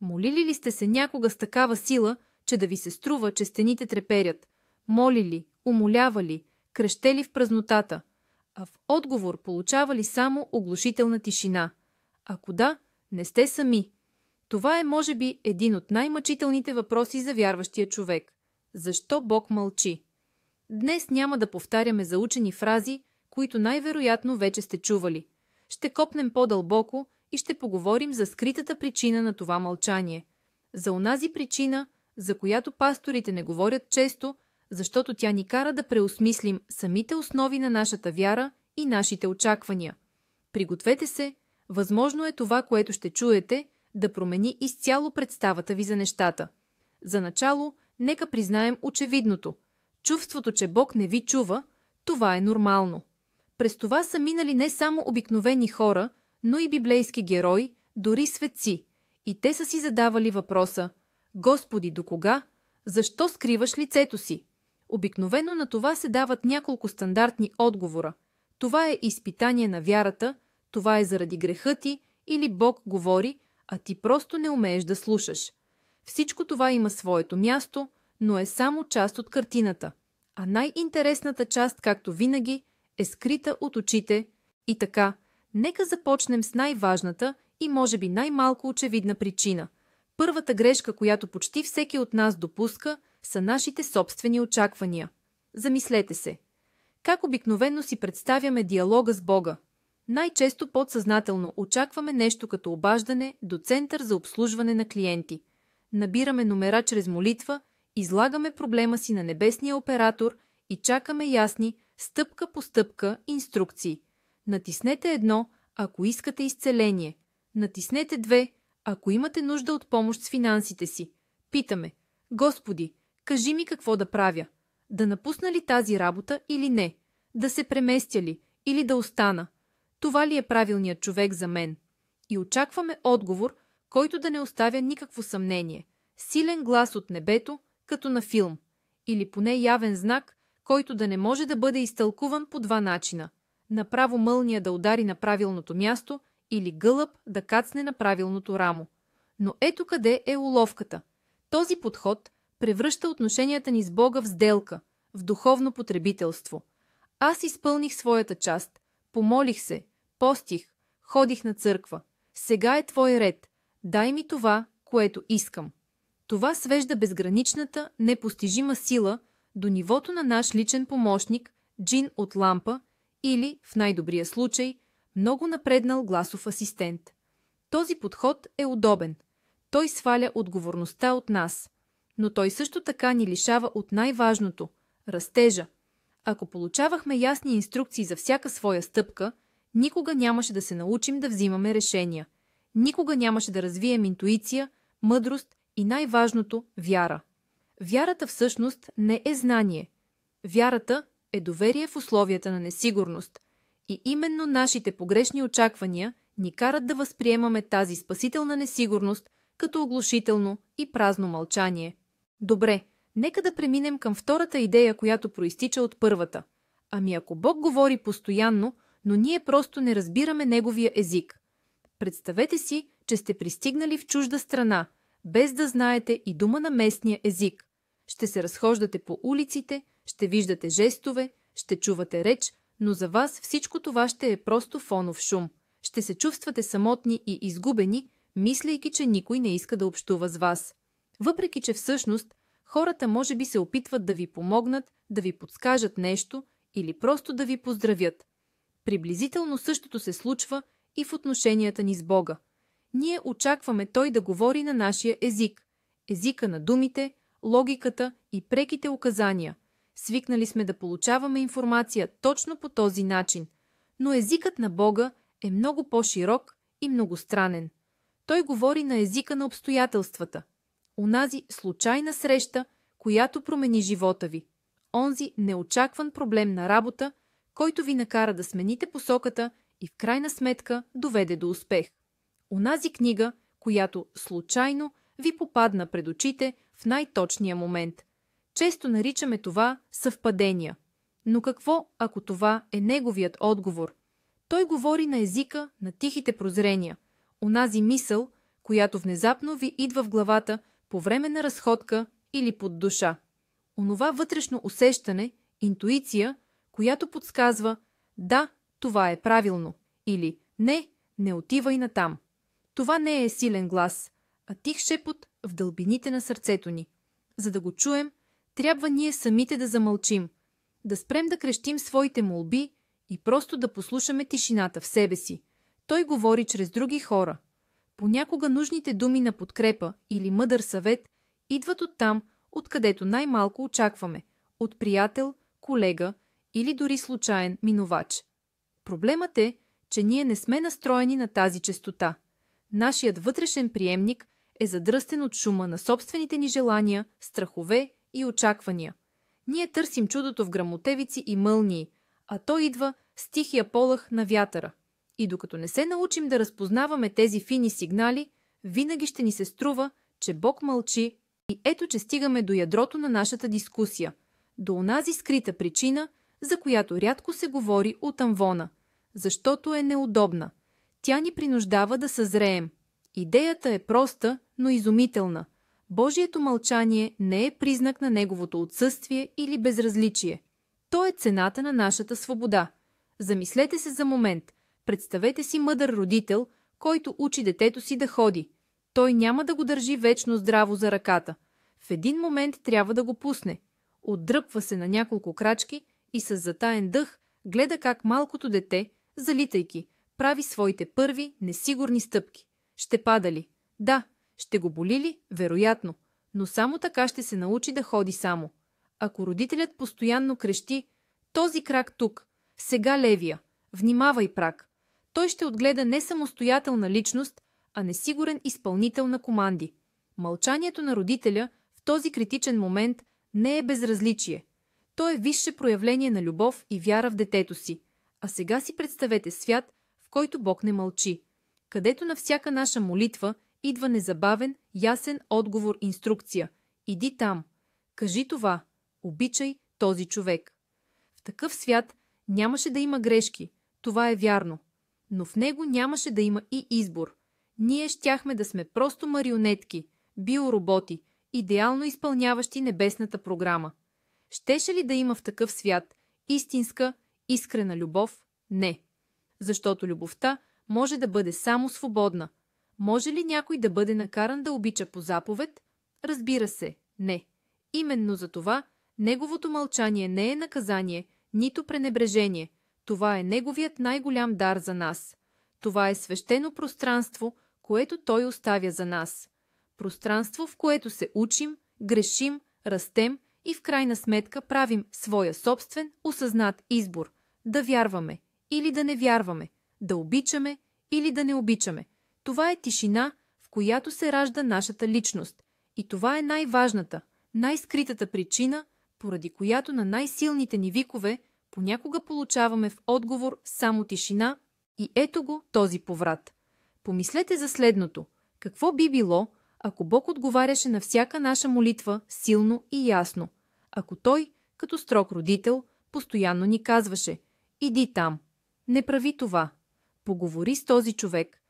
Молили ли сте се някога с такава сила, че да ви се струва, че стените треперят? Молили, умолявали, крещели в празнотата, а в отговор получавали само оглушителна тишина? Ако да, не сте сами. Това е, може би, един от най-мъчителните въпроси за вярващия човек. Защо Бог мълчи? Днес няма да повтаряме заучени фрази, които най-вероятно вече сте чували. Ще копнем по-дълбоко и ще поговорим за скритата причина на това мълчание. За онази причина, за която пасторите не говорят често, защото тя ни кара да преосмислим самите основи на нашата вяра и нашите очаквания. Пригответе се, възможно е това, което ще чуете, да промени изцяло представата ви за нещата. За начало, нека признаем очевидното. Чувството, че Бог не ви чува, това е нормално. През това са минали не само обикновени хора, но и библейски герои, дори светци. И те са си задавали въпроса: Господи, до кога? Защо скриваш лицето си? Обикновено на това се дават няколко стандартни отговора. Това е изпитание на вярата, това е заради греха ти или Бог говори, а ти просто не умееш да слушаш. Всичко това има своето място, но е само част от картината. А най-интересната част, както винаги, е скрита от очите. И така, нека започнем с най-важната и може би най-малко очевидна причина. Първата грешка, която почти всеки от нас допуска, са нашите собствени очаквания. Замислете се. Как обикновено си представяме диалога с Бога? Най-често подсъзнателно очакваме нещо като обаждане до център за обслужване на клиенти. Набираме номера чрез молитва, излагаме проблема си на небесния оператор и чакаме ясни, стъпка по стъпка, инструкции. Натиснете 1, ако искате изцеление. Натиснете 2, ако имате нужда от помощ с финансите си. Питаме: Господи, кажи ми какво да правя. Да напусна ли тази работа или не? Да се преместя ли или да остана? Това ли е правилният човек за мен? И очакваме отговор, който да не оставя никакво съмнение. Силен глас от небето, като на филм. Или поне явен знак, който да не може да бъде изтълкуван по два начина. Направо мълния да удари на правилното място или гълъб да кацне на правилното рамо. Но ето къде е уловката. Този подход превръща отношенията ни с Бога в сделка, в духовно потребителство. Аз изпълних своята част, помолих се, постих, ходих на църква. Сега е твой ред. Дай ми това, което искам. Това свежда безграничната, непостижима сила до нивото на наш личен помощник, джин от лампа или, в най-добрия случай, много напреднал гласов асистент. Този подход е удобен. Той сваля отговорността от нас. Но той също така ни лишава от най-важното – растежа. Ако получавахме ясни инструкции за всяка своя стъпка, никога нямаше да се научим да взимаме решения. Никога нямаше да развием интуиция, мъдрост и най-важното – вяра. Вярата всъщност не е знание. Вярата е доверие в условията на несигурност. И именно нашите погрешни очаквания ни карат да възприемаме тази спасителна несигурност като оглушително и празно мълчание. Добре, нека да преминем към втората идея, която проистича от първата. Ами ако Бог говори постоянно, но ние просто не разбираме Неговия език. Представете си, че сте пристигнали в чужда страна, без да знаете и дума на местния език. Ще се разхождате по улиците, ще виждате жестове, ще чувате реч, но за вас всичко това ще е просто фонов шум. Ще се чувствате самотни и изгубени, мислейки, че никой не иска да общува с вас. Въпреки че всъщност хората може би се опитват да ви помогнат, да ви подскажат нещо или просто да ви поздравят. Приблизително същото се случва и в отношенията ни с Бога. Ние очакваме Той да говори на нашия език. Езика на думите, логиката и преките указания. Свикнали сме да получаваме информация точно по този начин. Но езикът на Бога е много по-широк и многостранен. Той говори на езика на обстоятелствата. Онази случайна среща, която промени живота ви. Онзи неочакван проблем на работа, който ви накара да смените посоката и в крайна сметка доведе до успех. Онази книга, която случайно ви попадна пред очите в най-точния момент. Често наричаме това съвпадения. Но какво, ако това е неговият отговор? Той говори на езика на тихите прозрения. Онази мисъл, която внезапно ви идва в главата по време на разходка или под душа. Онова вътрешно усещане, интуиция, която подсказва «да, това е правилно» или «не, не отивай натам». Това не е силен глас, а тих шепот в дълбините на сърцето ни. За да го чуем, трябва ние самите да замълчим, да спрем да крещим своите молби и просто да послушаме тишината в себе си. Той говори чрез други хора. Понякога нужните думи на подкрепа или мъдър съвет идват оттам, откъдето най-малко очакваме, от приятел, колега или дори случайен минувач. Проблемът е, че ние не сме настроени на тази честота. Нашият вътрешен приемник е задръстен от шума на собствените ни желания, страхове и очаквания. Ние търсим чудото в гръмотевици и мълнии, а то идва с тихия полъх на вятъра. И докато не се научим да разпознаваме тези фини сигнали, винаги ще ни се струва, че Бог мълчи и ето, че стигаме до ядрото на нашата дискусия, до онази скрита причина, за която рядко се говори от амвона, защото е неудобна. Тя ни принуждава да съзреем. Идеята е проста, но изумителна. Божието мълчание не е признак на неговото отсъствие или безразличие. То е цената на нашата свобода. Замислете се за момент. Представете си мъдър родител, който учи детето си да ходи. Той няма да го държи вечно здраво за ръката. В един момент трябва да го пусне. Отдръпва се на няколко крачки и с затаен дъх гледа как малкото дете, залитайки, прави своите първи несигурни стъпки. Ще пада ли? Да. Ще го боли ли? Вероятно. Но само така ще се научи да ходи само. Ако родителят постоянно крещи «Този крак тук, сега левия, внимавай прак», той ще отгледа не самостоятелна личност, а несигурен изпълнител на команди. Мълчанието на родителя в този критичен момент не е безразличие. То е висше проявление на любов и вяра в детето си. А сега си представете свят, в който Бог не мълчи, където на всяка наша молитва идва незабавен, ясен отговор, инструкция. Иди там. Кажи това. Обичай този човек. В такъв свят нямаше да има грешки. Това е вярно. Но в него нямаше да има и избор. Ние щяхме да сме просто марионетки, биороботи, идеално изпълняващи небесната програма. Щеше ли да има в такъв свят истинска, искрена любов? Не. Защото любовта може да бъде само свободна. Може ли някой да бъде накаран да обича по заповед? Разбира се, не. Именно за това неговото мълчание не е наказание, нито пренебрежение. Това е неговият най-голям дар за нас. Това е свещено пространство, което той оставя за нас. Пространство, в което се учим, грешим, растем и в крайна сметка правим своя собствен, осъзнат избор. Да вярваме или да не вярваме, да обичаме или да не обичаме. Това е тишина, в която се ражда нашата личност. И това е най-важната, най-скритата причина, поради която на най-силните ни викове понякога получаваме в отговор само тишина и ето го този поврат. Помислете за следното. Какво би било, ако Бог отговаряше на всяка наша молитва силно и ясно? Ако Той, като строг родител, постоянно ни казваше: иди там, не прави това, поговори с този човек.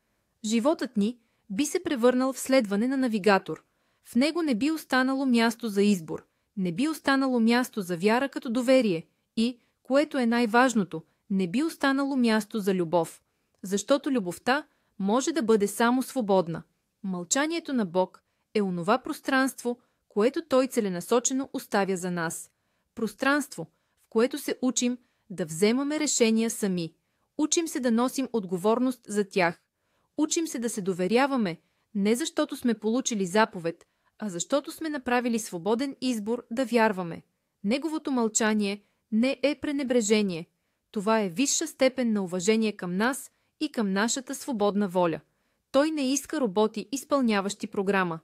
Животът ни би се превърнал в следване на навигатор. В него не би останало място за избор, не би останало място за вяра като доверие и, което е най-важното, не би останало място за любов. Защото любовта може да бъде само свободна. Мълчанието на Бог е онова пространство, което Той целенасочено оставя за нас. Пространство, в което се учим да вземаме решения сами. Учим се да носим отговорност за тях. Учим се да се доверяваме, не защото сме получили заповед, а защото сме направили свободен избор да вярваме. Неговото мълчание не е пренебрежение. Това е висша степен на уважение към нас и към нашата свободна воля. Той не иска роботи, изпълняващи програма.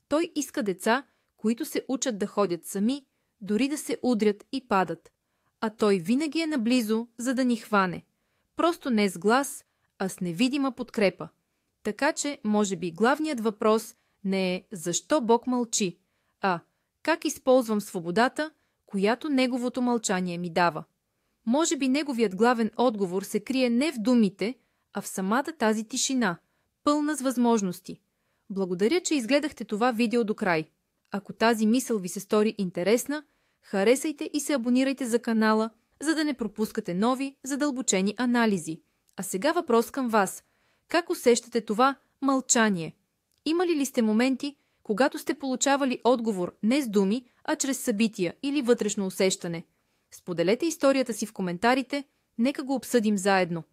Той иска деца, които се учат да ходят сами, дори да се удрят и падат. А Той винаги е наблизо, за да ни хване. Просто не с глас, а с невидима подкрепа. Така че, може би, главният въпрос не е защо Бог мълчи, а как използвам свободата, която Неговото мълчание ми дава. Може би неговият главен отговор се крие не в думите, а в самата тази тишина, пълна с възможности. Благодаря, че изгледахте това видео до край. Ако тази мисъл ви се стори интересна, харесайте и се абонирайте за канала, за да не пропускате нови, задълбочени анализи. А сега въпрос към вас. Как усещате това мълчание? Имали ли сте моменти, когато сте получавали отговор не с думи, а чрез събития или вътрешно усещане? Споделете историята си в коментарите, нека го обсъдим заедно.